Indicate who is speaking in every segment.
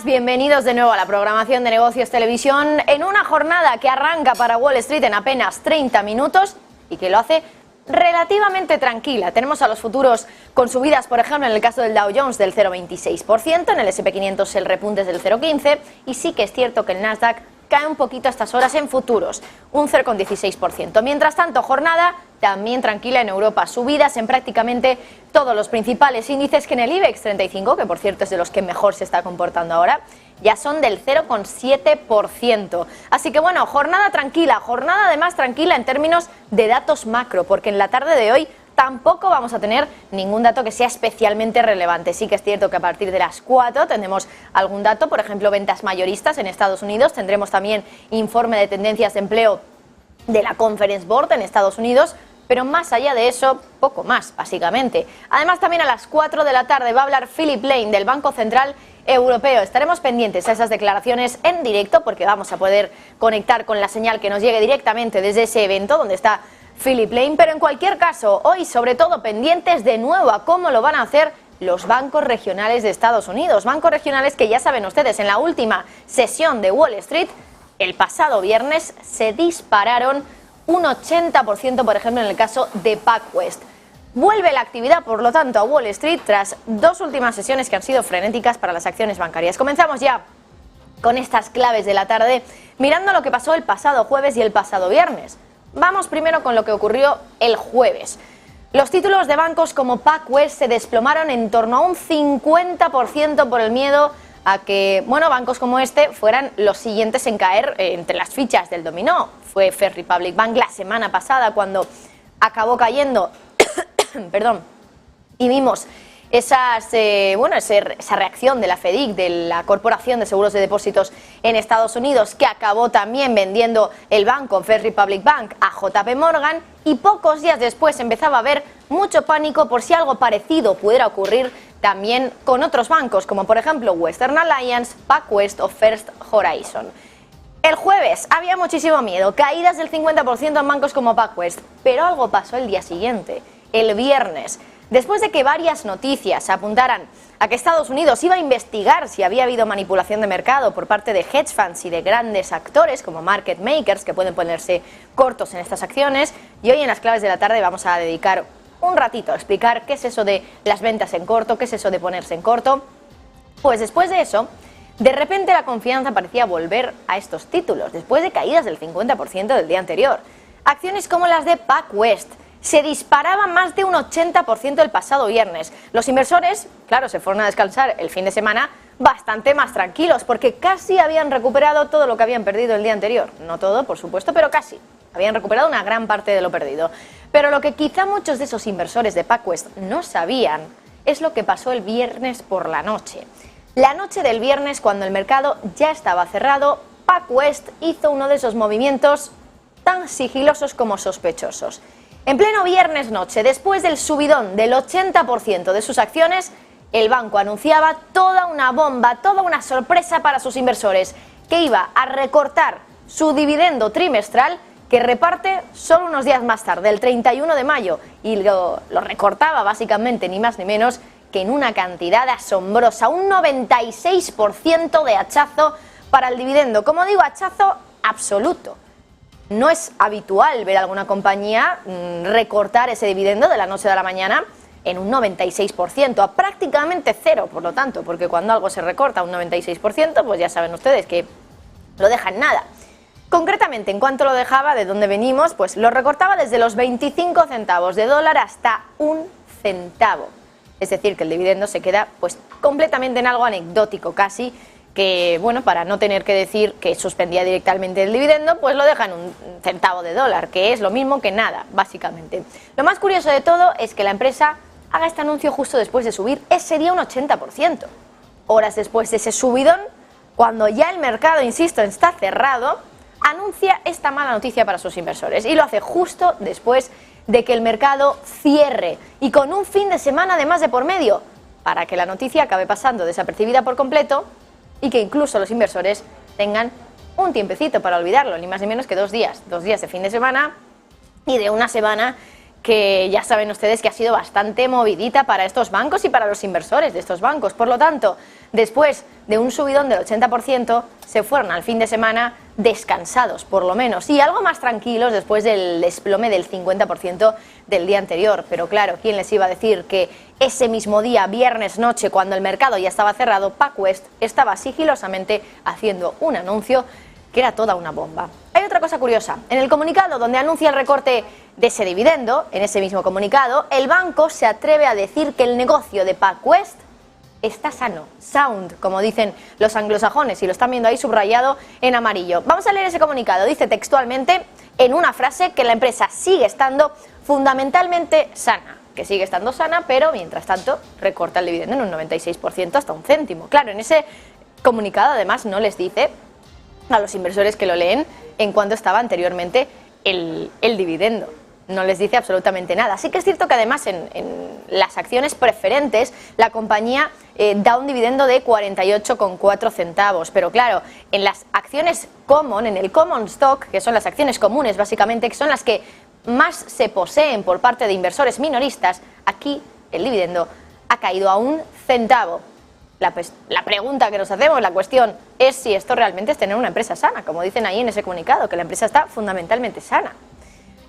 Speaker 1: bienvenidos de nuevo a la programación de Negocios Televisión en una jornada que arranca para Wall Street en apenas 30 minutos y que lo hace relativamente tranquila. Tenemos a los futuros con subidas, por ejemplo, en el caso del Dow Jones del 0,26%, en el S&P 500 el repunte es del 0,15% y sí que es cierto que el Nasdaq cae un poquito a estas horas en futuros, un 0,16%. Mientras tanto, jornada también tranquila en Europa, subidas en prácticamente todos los principales índices, que en el IBEX 35, que por cierto es de los que mejor se está comportando ahora, ya son del 0,7%. Así que bueno, jornada tranquila, jornada además tranquila en términos de datos macro, porque en la tarde de hoy tampoco vamos a tener ningún dato que sea especialmente relevante. Sí que es cierto que a partir de las 4 tendremos algún dato, por ejemplo, ventas mayoristas en Estados Unidos, tendremos también informe de tendencias de empleo de la Conference Board en Estados Unidos, pero más allá de eso, poco más, básicamente. Además, también a las 4 de la tarde va a hablar Philip Lane del Banco Central Europeo. Estaremos pendientes a esas declaraciones en directo porque vamos a poder conectar con la señal que nos llegue directamente desde ese evento donde está Philip Lane, pero en cualquier caso, hoy sobre todo pendientes de nuevo a cómo lo van a hacer los bancos regionales de Estados Unidos. Bancos regionales que ya saben ustedes, en la última sesión de Wall Street, el pasado viernes, se dispararon un 80%, por ejemplo, en el caso de PacWest. Vuelve la actividad, por lo tanto, a Wall Street tras dos últimas sesiones que han sido frenéticas para las acciones bancarias. Comenzamos ya con estas claves de la tarde, mirando lo que pasó el pasado jueves y el pasado viernes. Vamos primero con lo que ocurrió el jueves. Los títulos de bancos como PacWest se desplomaron en torno a un 50% por el miedo a que, bancos como este fueran los siguientes en caer entre las fichas del dominó. Fue First Republic Bank la semana pasada cuando acabó cayendo, y vimos esa reacción de la FEDIC, de la Corporación de Seguros de Depósitos en Estados Unidos, que acabó también vendiendo el banco First Republic Bank a JP Morgan, y pocos días después empezaba a haber mucho pánico por si algo parecido pudiera ocurrir también con otros bancos, como por ejemplo Western Alliance, PacWest o First Horizon. El jueves había muchísimo miedo, caídas del 50% en bancos como PacWest, pero algo pasó el día siguiente, el viernes. Después de que varias noticias apuntaran a que Estados Unidos iba a investigar si había habido manipulación de mercado por parte de hedge funds y de grandes actores como market makers que pueden ponerse cortos en estas acciones, y hoy en las claves de la tarde vamos a dedicar un ratito a explicar qué es eso de las ventas en corto, qué es eso de ponerse en corto. Pues después de eso, de repente la confianza parecía volver a estos títulos, después de caídas del 50% del día anterior. Acciones como las de PacWest se disparaban más de un 80% el pasado viernes. Los inversores, claro, se fueron a descansar el fin de semana bastante más tranquilos porque casi habían recuperado todo lo que habían perdido el día anterior. No todo, por supuesto, pero casi. Habían recuperado una gran parte de lo perdido. Pero lo que quizá muchos de esos inversores de PacWest no sabían es lo que pasó el viernes por la noche. La noche del viernes, cuando el mercado ya estaba cerrado, PacWest hizo uno de esos movimientos tan sigilosos como sospechosos. En pleno viernes noche, después del subidón del 80% de sus acciones, el banco anunciaba toda una bomba, toda una sorpresa para sus inversores, que iba a recortar su dividendo trimestral que reparte solo unos días más tarde, el 31 de mayo, y lo recortaba básicamente ni más ni menos que en una cantidad asombrosa, un 96% de hachazo para el dividendo. Como digo, hachazo absoluto. No es habitual ver a alguna compañía recortar ese dividendo de la noche a la mañana en un 96%, a prácticamente cero, por lo tanto, porque cuando algo se recorta a un 96%, pues ya saben ustedes que lo deja en nada. Concretamente, en cuanto lo dejaba, de dónde venimos, pues lo recortaba desde los 25 centavos de dólar hasta un centavo. Es decir, que el dividendo se queda pues completamente en algo anecdótico casi, que para no tener que decir que suspendía directamente el dividendo, pues lo deja en un centavo de dólar, que es lo mismo que nada, básicamente. Lo más curioso de todo es que la empresa haga este anuncio justo después de subir ese día un 80%. Horas después de ese subidón, cuando ya el mercado, insisto, está cerrado, anuncia esta mala noticia para sus inversores, y lo hace justo después de que el mercado cierre y con un fin de semana además de por medio, para que la noticia acabe pasando desapercibida por completo y que incluso los inversores tengan un tiempecito para olvidarlo, ni más ni menos que 2 días. 2 días de fin de semana y de una semana que ya saben ustedes que ha sido bastante movidita para estos bancos y para los inversores de estos bancos. Por lo tanto, después de un subidón del 80%, se fueron al fin de semana descansados, por lo menos, y algo más tranquilos después del desplome del 50% del día anterior. Pero claro, ¿quién les iba a decir que ese mismo día, viernes noche, cuando el mercado ya estaba cerrado, PacWest estaba sigilosamente haciendo un anuncio que era toda una bomba? Hay otra cosa curiosa. En el comunicado donde anuncia el recorte de ese dividendo, en ese mismo comunicado, el banco se atreve a decir que el negocio de PacWest está sano, sound, como dicen los anglosajones, y lo están viendo ahí subrayado en amarillo. Vamos a leer ese comunicado. Dice textualmente, en una frase, que la empresa sigue estando fundamentalmente sana, que sigue estando sana, pero mientras tanto recorta el dividendo en un 96% hasta un céntimo. Claro, en ese comunicado además no les dice a los inversores que lo leen en cuánto estaba anteriormente el dividendo. No les dice absolutamente nada. Sí que es cierto que además en las acciones preferentes la compañía da un dividendo de 48,4 centavos, pero claro, en las acciones common, en el common stock, que son las acciones comunes básicamente, que son las que más se poseen por parte de inversores minoristas, aquí el dividendo ha caído a un centavo. La pregunta que nos hacemos, la cuestión, es si esto realmente es tener una empresa sana, como dicen ahí en ese comunicado, que la empresa está fundamentalmente sana.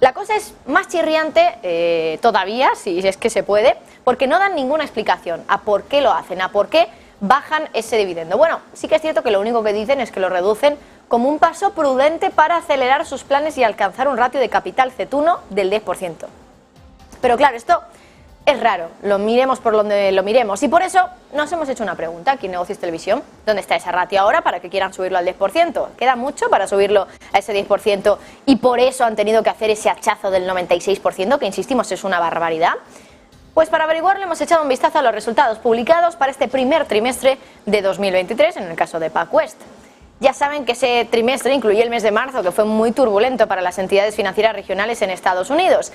Speaker 1: La cosa es más chirriante todavía, si es que se puede, porque no dan ninguna explicación a por qué lo hacen, a por qué bajan ese dividendo. Bueno, sí que es cierto que lo único que dicen es que lo reducen como un paso prudente para acelerar sus planes y alcanzar un ratio de capital CET1 del 10%. Pero claro, esto es raro, lo miremos por donde lo miremos, y por eso nos hemos hecho una pregunta aquí en Negocios Televisión: ¿dónde está esa ratio ahora para que quieran subirlo al 10%? ¿Queda mucho para subirlo a ese 10% y por eso han tenido que hacer ese hachazo del 96%, que insistimos es una barbaridad? Pues para averiguarlo hemos echado un vistazo a los resultados publicados para este primer trimestre de 2023, en el caso de PacWest. Ya saben que ese trimestre incluye el mes de marzo, que fue muy turbulento para las entidades financieras regionales en Estados Unidos.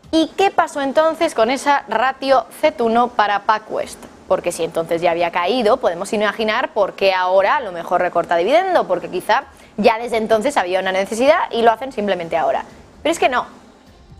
Speaker 1: ¿Y qué pasó entonces con esa ratio CET1 para PacWest? Porque si entonces ya había caído, podemos imaginar por qué ahora a lo mejor recorta dividendo, porque quizá ya desde entonces había una necesidad y lo hacen simplemente ahora. Pero es que no.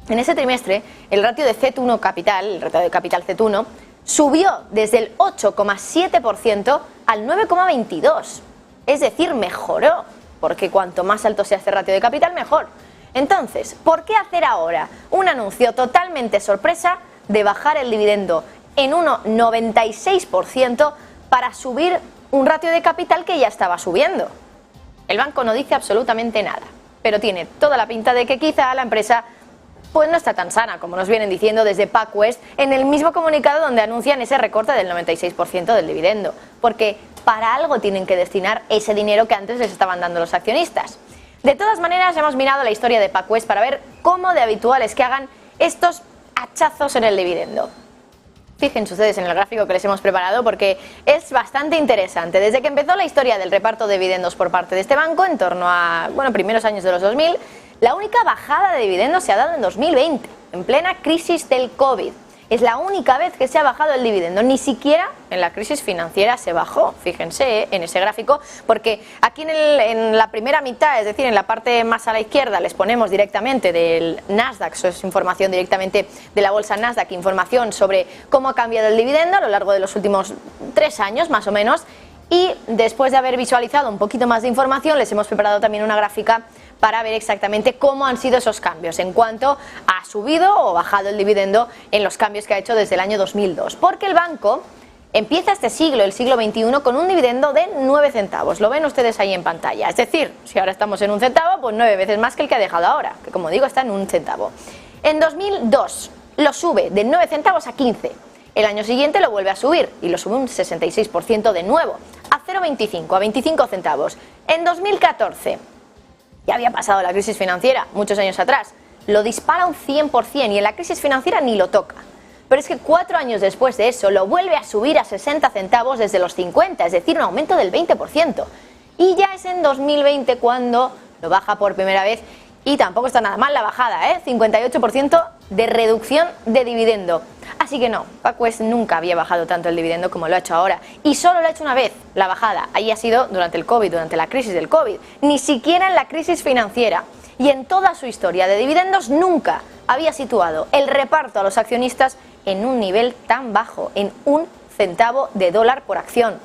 Speaker 1: En ese trimestre, el ratio de CET1 capital, el ratio de capital CET1, subió desde el 8,7% al 9,22%. Es decir, mejoró, porque cuanto más alto sea este ratio de capital, mejor. Entonces, ¿por qué hacer ahora un anuncio totalmente sorpresa de bajar el dividendo en un 96% para subir un ratio de capital que ya estaba subiendo? El banco no dice absolutamente nada, pero tiene toda la pinta de que quizá la empresa pues no está tan sana, como nos vienen diciendo desde PacWest en el mismo comunicado donde anuncian ese recorte del 96% del dividendo, porque para algo tienen que destinar ese dinero que antes les estaban dando los accionistas. De todas maneras, hemos mirado la historia de PacWest para ver cómo de habitual es que hagan estos hachazos en el dividendo. Fíjense ustedes en el gráfico que les hemos preparado porque es bastante interesante. Desde que empezó la historia del reparto de dividendos por parte de este banco, en torno a, primeros años de los 2000, la única bajada de dividendos se ha dado en 2020, en plena crisis del COVID. Es la única vez que se ha bajado el dividendo, ni siquiera en la crisis financiera se bajó, fíjense en ese gráfico, porque aquí en la primera mitad, es decir, en la parte más a la izquierda, les ponemos directamente del Nasdaq, eso es información directamente de la bolsa Nasdaq, información sobre cómo ha cambiado el dividendo a lo largo de los últimos 3 años más o menos, y después de haber visualizado un poquito más de información, les hemos preparado también una gráfica para ver exactamente cómo han sido esos cambios en cuanto ha subido o bajado el dividendo en los cambios que ha hecho desde el año 2002. Porque el banco empieza este siglo, el siglo XXI, con un dividendo de 9 centavos. Lo ven ustedes ahí en pantalla. Es decir, si ahora estamos en 1 centavo, pues 9 veces más que el que ha dejado ahora, que como digo está en 1 centavo. En 2002 lo sube de 9 centavos a 15. El año siguiente lo vuelve a subir y lo sube un 66% de nuevo, a 0,25, a 25 centavos. En 2014... ya había pasado la crisis financiera, muchos años atrás, lo dispara un 100% y en la crisis financiera ni lo toca. Pero es que 4 años después de eso lo vuelve a subir a 60 centavos desde los 50, es decir, un aumento del 20%. Y ya es en 2020 cuando lo baja por primera vez y tampoco está nada mal la bajada, 58% de reducción de dividendo. Así que no, PacWest nunca había bajado tanto el dividendo como lo ha hecho ahora. Y solo lo ha hecho una vez, la bajada. Ahí ha sido durante el COVID, durante la crisis del COVID. Ni siquiera en la crisis financiera. y en toda su historia de dividendos nunca había situado el reparto a los accionistas en un nivel tan bajo, en $1 centavo por acción.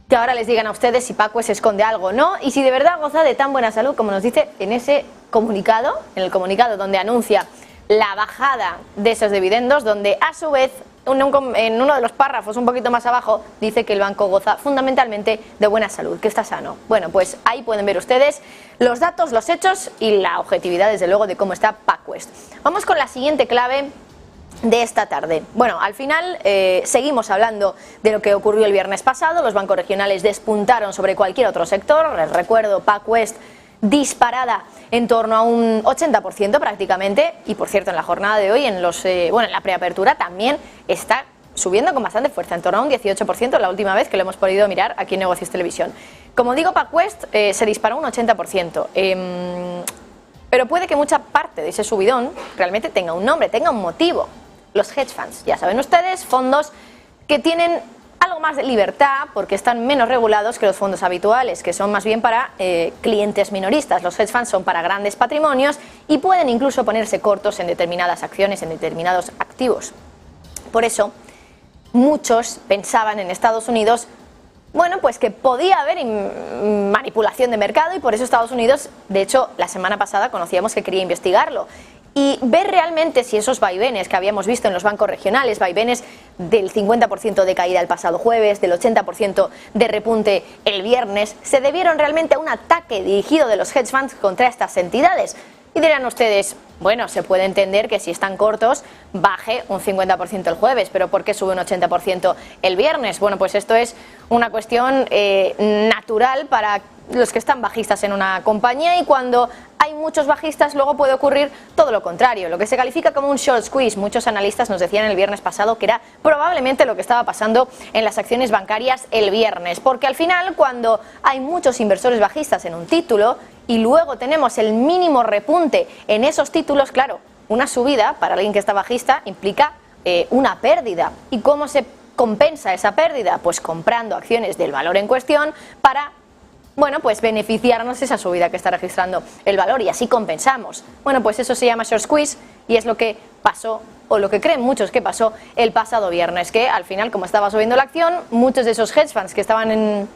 Speaker 1: Que ahora les digan a ustedes si PacWest esconde algo o no, y si de verdad goza de tan buena salud como nos dice en ese comunicado, en el comunicado donde anuncia la bajada de esos dividendos, donde a su vez en uno de los párrafos un poquito más abajo dice que el banco goza fundamentalmente de buena salud, que está sano. Bueno, pues ahí pueden ver ustedes los datos, los hechos y la objetividad desde luego de cómo está PacWest. Vamos con la siguiente clave de esta tarde. Bueno, al final seguimos hablando de lo que ocurrió el viernes pasado. Los bancos regionales despuntaron sobre cualquier otro sector. Les recuerdo, PacWest disparada en torno a un 80% prácticamente, y por cierto en la jornada de hoy, en la preapertura también está subiendo con bastante fuerza, en torno a un 18% la última vez que lo hemos podido mirar aquí en Negocios Televisión. Como digo, PacWest se disparó un 80%, pero puede que mucha parte de ese subidón realmente tenga un nombre, tenga un motivo. Los hedge funds, ya saben ustedes, fondos que tienen algo más de libertad porque están menos regulados que los fondos habituales, que son más bien para clientes minoristas. Los hedge funds son para grandes patrimonios y pueden incluso ponerse cortos en determinadas acciones, en determinados activos. Por eso, muchos pensaban en Estados Unidos, bueno, pues que podía haber manipulación de mercado, y por eso Estados Unidos, de hecho, la semana pasada conocíamos que quería investigarlo y ver realmente si esos vaivenes que habíamos visto en los bancos regionales, vaivenes del 50% de caída el pasado jueves, del 80% de repunte el viernes, se debieron realmente a un ataque dirigido de los hedge funds contra estas entidades. Y dirán ustedes, bueno, se puede entender que si están cortos baje un 50% el jueves, pero ¿por qué sube un 80% el viernes? Bueno, pues esto es una cuestión natural para los que están bajistas en una compañía, y cuando hay muchos bajistas luego puede ocurrir todo lo contrario, lo que se califica como un short squeeze. Muchos analistas nos decían el viernes pasado que era probablemente lo que estaba pasando en las acciones bancarias el viernes, porque al final cuando hay muchos inversores bajistas en un título y luego tenemos el mínimo repunte en esos títulos, claro, una subida para alguien que está bajista implica una pérdida. ¿Y cómo se compensa esa pérdida? Pues comprando acciones del valor en cuestión para, bueno, pues beneficiarnos de esa subida que está registrando el valor, y así compensamos. Bueno, pues eso se llama short squeeze y es lo que pasó, o lo que creen muchos que pasó el pasado viernes, que al final, como estaba subiendo la acción, muchos de esos hedge funds que estaban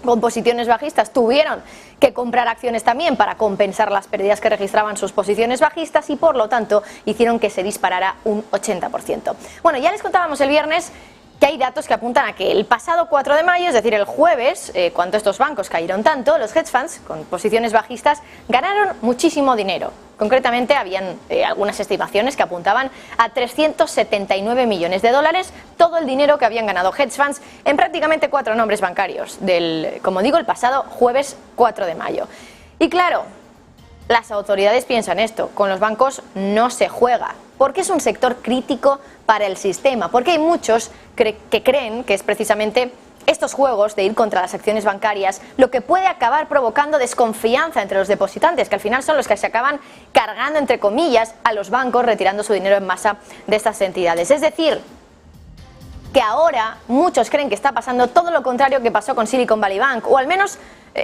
Speaker 1: con posiciones bajistas tuvieron que comprar acciones también para compensar las pérdidas que registraban sus posiciones bajistas, y por lo tanto hicieron que se disparara un 80%. Bueno, ya les contábamos el viernes que hay datos que apuntan a que el pasado 4 de mayo, es decir, el jueves, cuando estos bancos cayeron tanto, los hedge funds con posiciones bajistas ganaron muchísimo dinero. Concretamente, habían algunas estimaciones que apuntaban a 379 millones de dólares, todo el dinero que habían ganado hedge funds en prácticamente 4 nombres bancarios, como digo, el pasado jueves 4 de mayo. Y claro, las autoridades piensan esto, con los bancos no se juega, porque es un sector crítico para el sistema, porque hay muchos que creen que es precisamente estos juegos de ir contra las acciones bancarias lo que puede acabar provocando desconfianza entre los depositantes, que al final son los que se acaban cargando, entre comillas, a los bancos, retirando su dinero en masa de estas entidades. Es decir, que ahora muchos creen que está pasando todo lo contrario que pasó con Silicon Valley Bank, o al menos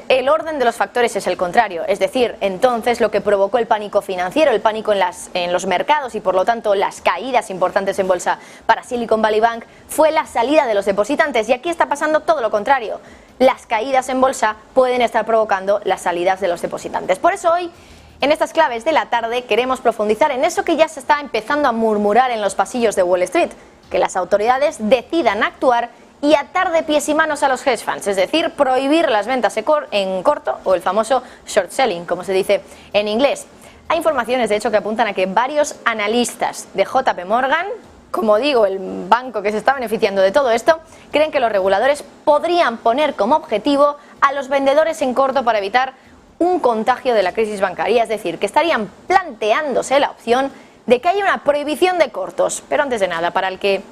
Speaker 1: el orden de los factores es el contrario. Es decir, entonces lo que provocó el pánico financiero, el pánico en los mercados y por lo tanto las caídas importantes en bolsa para Silicon Valley Bank fue la salida de los depositantes, y aquí está pasando todo lo contrario. Las caídas en bolsa pueden estar provocando las salidas de los depositantes. Por eso hoy, en estas claves de la tarde, queremos profundizar en eso que ya se está empezando a murmurar en los pasillos de Wall Street, que las autoridades decidan actuar y atar de pies y manos a los hedge funds, es decir, prohibir las ventas en corto, o el famoso short selling, como se dice en inglés. Hay informaciones, de hecho, que apuntan a que varios analistas de JP Morgan, como digo, el banco que se está beneficiando de todo esto, creen que los reguladores podrían poner como objetivo a los vendedores en corto para evitar un contagio de la crisis bancaria, es decir, que estarían planteándose la opción de que haya una prohibición de cortos. Pero antes de nada, para el que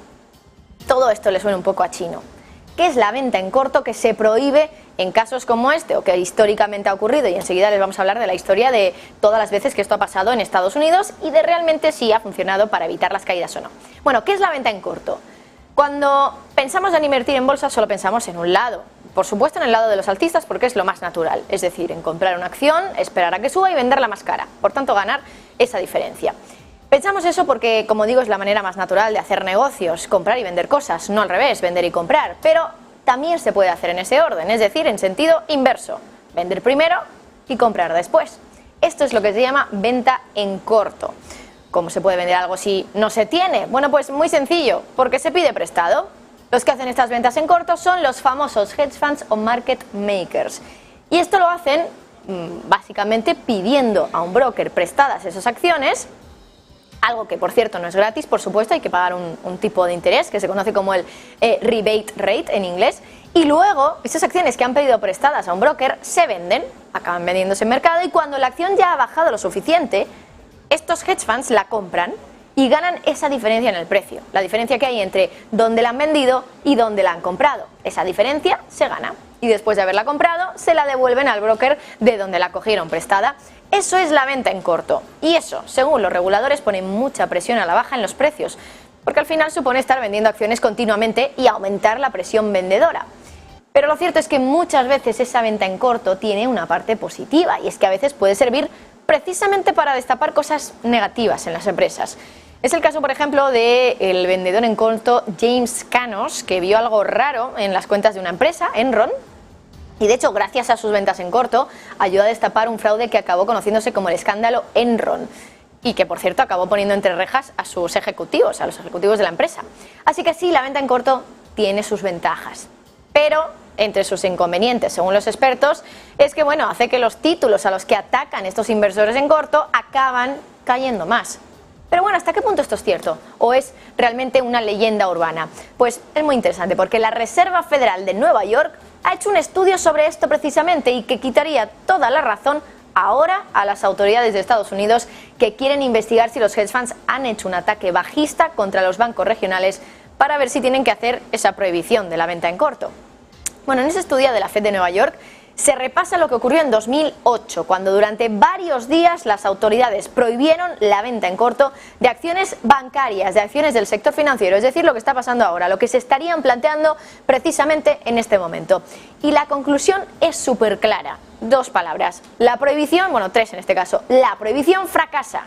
Speaker 1: todo esto le suena un poco a chino, ¿qué es la venta en corto que se prohíbe en casos como este, o que históricamente ha ocurrido? Y enseguida les vamos a hablar de la historia de todas las veces que esto ha pasado en Estados Unidos y de realmente si ha funcionado para evitar las caídas o no. Bueno, ¿qué es la venta en corto? Cuando pensamos en invertir en bolsa solo pensamos en un lado, por supuesto, en el lado de los alcistas porque es lo más natural, es decir, en comprar una acción, esperar a que suba y venderla más cara, por tanto ganar esa diferencia. Pensamos eso porque, como digo, es la manera más natural de hacer negocios, comprar y vender cosas, no al revés, vender y comprar, pero también se puede hacer en ese orden, es decir, en sentido inverso, vender primero y comprar después. Esto es lo que se llama venta en corto. ¿Cómo se puede vender algo si no se tiene? Bueno, pues muy sencillo, porque se pide prestado. Los que hacen estas ventas en corto son los famosos hedge funds o market makers. Y esto lo hacen básicamente pidiendo a un broker prestadas esas acciones, algo que por cierto no es gratis, por supuesto, hay que pagar un tipo de interés que se conoce como el rebate rate en inglés, y luego esas acciones que han pedido prestadas a un broker se venden, acaban vendiéndose en mercado, y cuando la acción ya ha bajado lo suficiente, estos hedge funds la compran y ganan esa diferencia en el precio, la diferencia que hay entre dónde la han vendido y dónde la han comprado. Esa diferencia se gana y después de haberla comprado se la devuelven al broker de donde la cogieron prestada. Eso es la venta en corto y eso, según los reguladores, pone mucha presión a la baja en los precios, porque al final supone estar vendiendo acciones continuamente y aumentar la presión vendedora. Pero lo cierto es que muchas veces esa venta en corto tiene una parte positiva y es que a veces puede servir precisamente para destapar cosas negativas en las empresas. Es el caso, por ejemplo, del vendedor en corto James Canos, que vio algo raro en las cuentas de una empresa, Enron, y de hecho, gracias a sus ventas en corto, ayudó a destapar un fraude que acabó conociéndose como el escándalo Enron, y que, por cierto, acabó poniendo entre rejas a sus ejecutivos, a los ejecutivos de la empresa. Así que sí, la venta en corto tiene sus ventajas, pero entre sus inconvenientes, según los expertos, es que, bueno, hace que los títulos a los que atacan estos inversores en corto acaban cayendo más. Pero bueno, ¿hasta qué punto esto es cierto? ¿O es realmente una leyenda urbana? Pues es muy interesante porque la Reserva Federal de Nueva York ha hecho un estudio sobre esto precisamente y que quitaría toda la razón ahora a las autoridades de Estados Unidos que quieren investigar si los hedge funds han hecho un ataque bajista contra los bancos regionales para ver si tienen que hacer esa prohibición de la venta en corto. Bueno, en ese estudio de la Fed de Nueva York se repasa lo que ocurrió en 2008, cuando durante varios días las autoridades prohibieron la venta en corto de acciones bancarias, de acciones del sector financiero, es decir, lo que está pasando ahora, lo que se estarían planteando precisamente en este momento. Y la conclusión es súper clara, dos palabras, la prohibición, bueno, tres en este caso, la prohibición fracasa,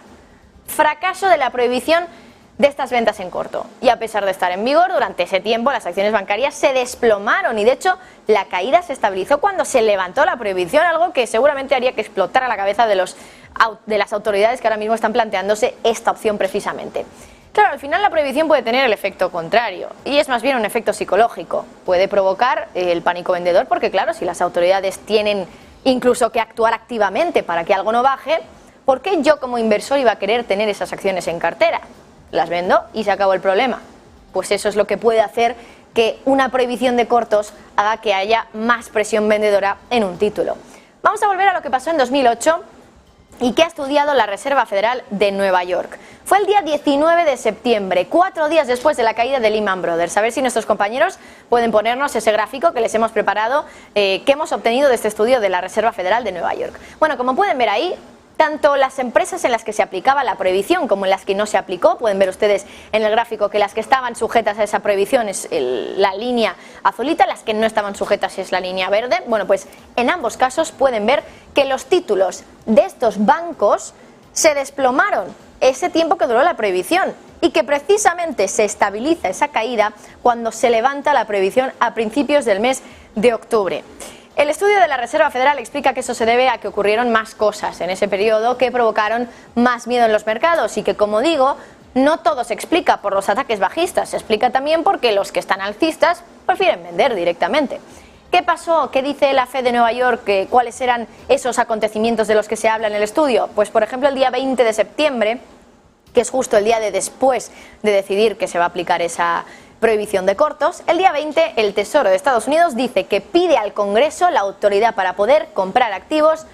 Speaker 1: fracaso de la prohibición de estas ventas en corto. Y a pesar de estar en vigor, durante ese tiempo las acciones bancarias se desplomaron y de hecho la caída se estabilizó cuando se levantó la prohibición, algo que seguramente haría que explotara la cabeza de las autoridades que ahora mismo están planteándose esta opción precisamente. Claro, al final la prohibición puede tener el efecto contrario y es más bien un efecto psicológico. Puede provocar el pánico vendedor porque claro, si las autoridades tienen incluso que actuar activamente para que algo no baje, ¿por qué yo como inversor iba a querer tener esas acciones en cartera? Las vendo y se acabó el problema. Pues eso es lo que puede hacer que una prohibición de cortos haga que haya más presión vendedora en un título. Vamos a volver a lo que pasó en 2008 y que ha estudiado la Reserva Federal de Nueva York. Fue el día 19 de septiembre, 4 días después de la caída de Lehman Brothers. A ver si nuestros compañeros pueden ponernos ese gráfico que les hemos preparado, que hemos obtenido de este estudio de la Reserva Federal de Nueva York. Bueno, como pueden ver ahí, tanto las empresas en las que se aplicaba la prohibición como en las que no se aplicó, pueden ver ustedes en el gráfico que las que estaban sujetas a esa prohibición es la línea azulita, las que no estaban sujetas es la línea verde. Bueno, pues en ambos casos pueden ver que los títulos de estos bancos se desplomaron ese tiempo que duró la prohibición y que precisamente se estabiliza esa caída cuando se levanta la prohibición a principios del mes de octubre. El estudio de la Reserva Federal explica que eso se debe a que ocurrieron más cosas en ese periodo que provocaron más miedo en los mercados y que, como digo, no todo se explica por los ataques bajistas, se explica también porque los que están alcistas prefieren vender directamente. ¿Qué pasó? ¿Qué dice la Fed de Nueva York? ¿Cuáles eran esos acontecimientos de los que se habla en el estudio? Pues, por ejemplo, el día 20 de septiembre, que es justo el día de después de decidir que se va a aplicar esa prohibición de cortos, el día 20 el Tesoro de Estados Unidos dice que pide al Congreso la autoridad para poder comprar activos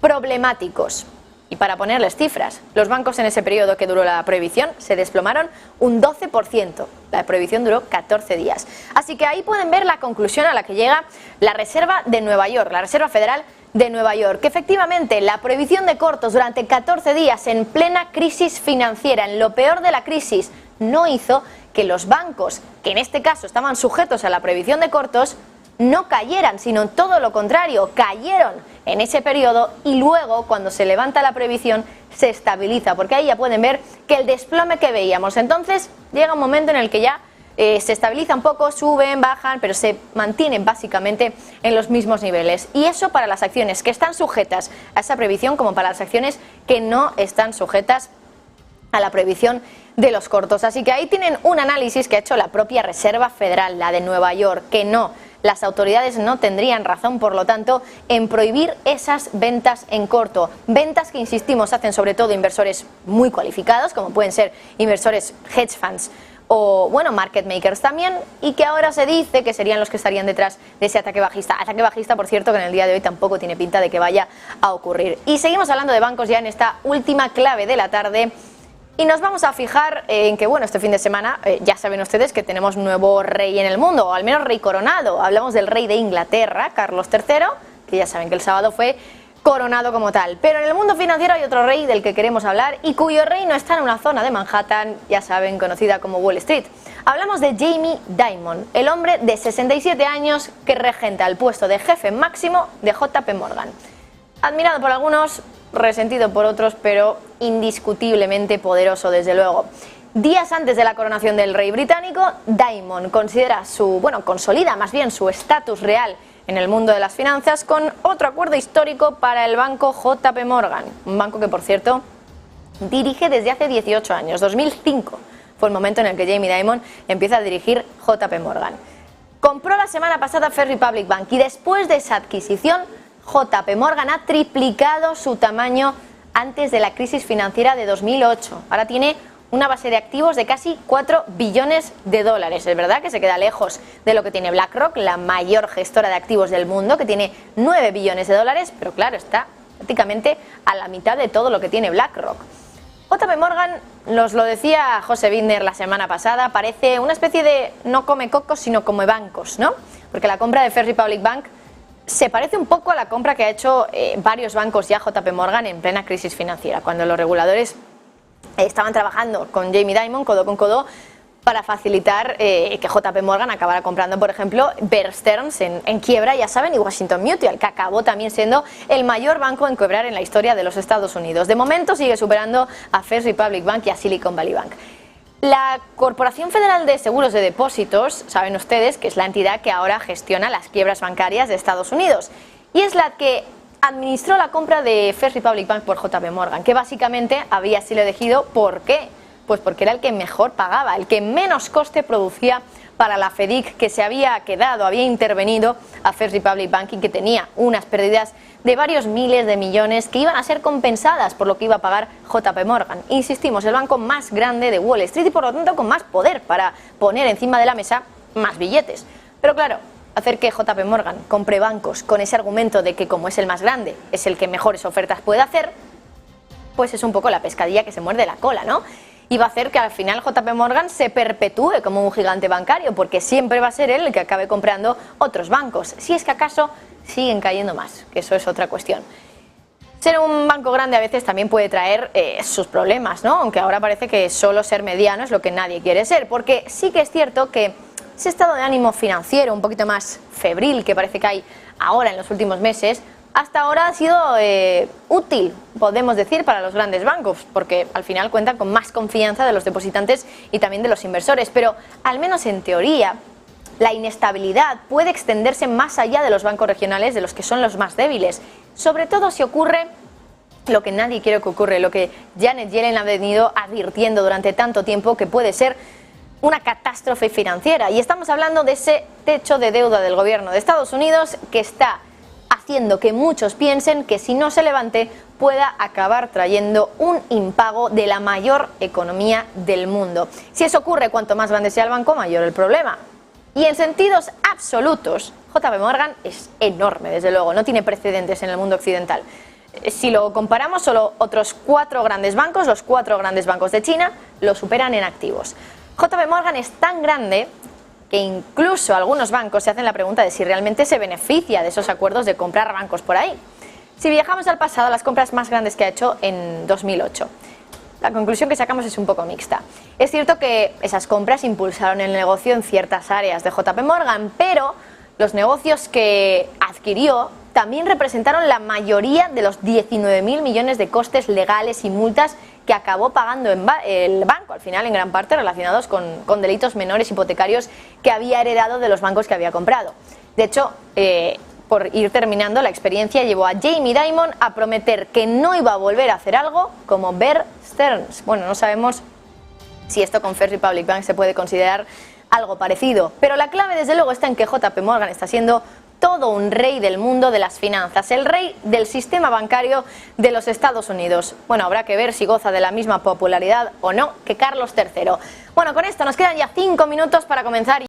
Speaker 1: problemáticos. Y para ponerles cifras, los bancos en ese periodo que duró la prohibición se desplomaron un 12%. La prohibición duró 14 días. Así que ahí pueden ver la conclusión a la que llega la Reserva de Nueva York, la Reserva Federal de Nueva York, que efectivamente la prohibición de cortos durante 14 días en plena crisis financiera, en lo peor de la crisis, no hizo que los bancos, que en este caso estaban sujetos a la prohibición de cortos, no cayeran, sino todo lo contrario, cayeron en ese periodo y luego cuando se levanta la previsión se estabiliza, porque ahí ya pueden ver que el desplome que veíamos entonces llega un momento en el que ya se estabiliza un poco, suben, bajan, pero se mantienen básicamente en los mismos niveles. Y eso para las acciones que están sujetas a esa previsión, como para las acciones que no están sujetas a la previsión de los cortos. Así que ahí tienen un análisis que ha hecho la propia Reserva Federal, la de Nueva York, que no, las autoridades no tendrían razón, por lo tanto, en prohibir esas ventas en corto. Ventas que, insistimos, hacen sobre todo inversores muy cualificados, como pueden ser inversores hedge funds o, bueno, market makers también, y que ahora se dice que serían los que estarían detrás de ese ataque bajista. Ataque bajista, por cierto, que en el día de hoy tampoco tiene pinta de que vaya a ocurrir. Y seguimos hablando de bancos ya en esta última clave de la tarde. Y nos vamos a fijar en que, bueno, este fin de semana ya saben ustedes que tenemos nuevo rey en el mundo, o al menos rey coronado. Hablamos del rey de Inglaterra, Carlos III, que ya saben que el sábado fue coronado como tal. Pero en el mundo financiero hay otro rey del que queremos hablar y cuyo reino está en una zona de Manhattan, ya saben, conocida como Wall Street. Hablamos de Jamie Dimon, el hombre de 67 años que regenta el puesto de jefe máximo de JP Morgan. Admirado por algunos, resentido por otros, pero indiscutiblemente poderoso desde luego. Días antes de la coronación del rey británico, Dimon consolida más bien su estatus real en el mundo de las finanzas con otro acuerdo histórico para el banco JP Morgan, un banco que, por cierto, dirige desde hace 18 años, 2005 fue el momento en el que Jamie Dimon empieza a dirigir JP Morgan. Compró la semana pasada First Republic Bank y después de esa adquisición, JP Morgan ha triplicado su tamaño antes de la crisis financiera de 2008. Ahora tiene una base de activos de casi 4 billones de dólares. Es verdad que se queda lejos de lo que tiene BlackRock, la mayor gestora de activos del mundo, que tiene 9 billones de dólares, pero claro, está prácticamente a la mitad de todo lo que tiene BlackRock. JP Morgan, nos lo decía José Binder la semana pasada, parece una especie de no come cocos, sino come bancos, ¿no? Porque la compra de First Republic Bank se parece un poco a la compra que ha hecho varios bancos ya JP Morgan en plena crisis financiera, cuando los reguladores estaban trabajando con Jamie Dimon codo con codo para facilitar que JP Morgan acabara comprando, por ejemplo, Bear Stearns en quiebra, ya saben, y Washington Mutual, que acabó también siendo el mayor banco en quebrar en la historia de los Estados Unidos. De momento sigue superando a First Republic Bank y a Silicon Valley Bank. La Corporación Federal de Seguros de Depósitos, saben ustedes que es la entidad que ahora gestiona las quiebras bancarias de Estados Unidos y es la que administró la compra de First Republic Bank por JP Morgan, que básicamente había sido elegido, ¿por qué? Pues porque era el que mejor pagaba, el que menos coste producía para la FEDIC, que se había intervenido a First Republic Bank y que tenía unas pérdidas de varios miles de millones que iban a ser compensadas por lo que iba a pagar JP Morgan. Insistimos, el banco más grande de Wall Street y por lo tanto con más poder para poner encima de la mesa más billetes. Pero claro, hacer que JP Morgan compre bancos con ese argumento de que como es el más grande, es el que mejores ofertas puede hacer, pues es un poco la pescadilla que se muerde la cola, ¿no? Y va a hacer que al final JP Morgan se perpetúe como un gigante bancario, porque siempre va a ser él el que acabe comprando otros bancos, si es que acaso siguen cayendo más, que eso es otra cuestión. Ser un banco grande a veces también puede traer sus problemas, ¿no? Aunque ahora parece que solo ser mediano es lo que nadie quiere ser, porque sí que es cierto que ese estado de ánimo financiero un poquito más febril que parece que hay ahora en los últimos meses, hasta ahora ha sido útil, podemos decir, para los grandes bancos, porque al final cuentan con más confianza de los depositantes y también de los inversores, pero al menos en teoría la inestabilidad puede extenderse más allá de los bancos regionales, de los que son los más débiles, sobre todo si ocurre lo que nadie quiere que ocurra, lo que Janet Yellen ha venido advirtiendo durante tanto tiempo, que puede ser una catástrofe financiera. Y estamos hablando de ese techo de deuda del gobierno de Estados Unidos que está haciendo que muchos piensen que si no se levante pueda acabar trayendo un impago de la mayor economía del mundo. Si eso ocurre, cuanto más grande sea el banco, mayor el problema. Y en sentidos absolutos, JP Morgan es enorme, desde luego, no tiene precedentes en el mundo occidental. Si lo comparamos, solo otros 4 grandes bancos, los 4 grandes bancos de China, lo superan en activos. JP Morgan es tan grande que incluso algunos bancos se hacen la pregunta de si realmente se beneficia de esos acuerdos de comprar bancos por ahí. Si viajamos al pasado, las compras más grandes que ha hecho en 2008. La conclusión que sacamos es un poco mixta. Es cierto que esas compras impulsaron el negocio en ciertas áreas de JP Morgan, pero los negocios que adquirió también representaron la mayoría de los 19.000 millones de costes legales y multas que acabó pagando el banco, al final en gran parte relacionados con delitos menores hipotecarios que había heredado de los bancos que había comprado. De hecho, por ir terminando, la experiencia llevó a Jamie Dimon a prometer que no iba a volver a hacer algo como Bear Stearns. Bueno, no sabemos si esto con First Republic Bank se puede considerar algo parecido, pero la clave desde luego está en que JP Morgan está siendo todo un rey del mundo de las finanzas, el rey del sistema bancario de los Estados Unidos. Bueno, habrá que ver si goza de la misma popularidad o no que Carlos III. Bueno, con esto nos quedan ya 5 minutos para comenzar.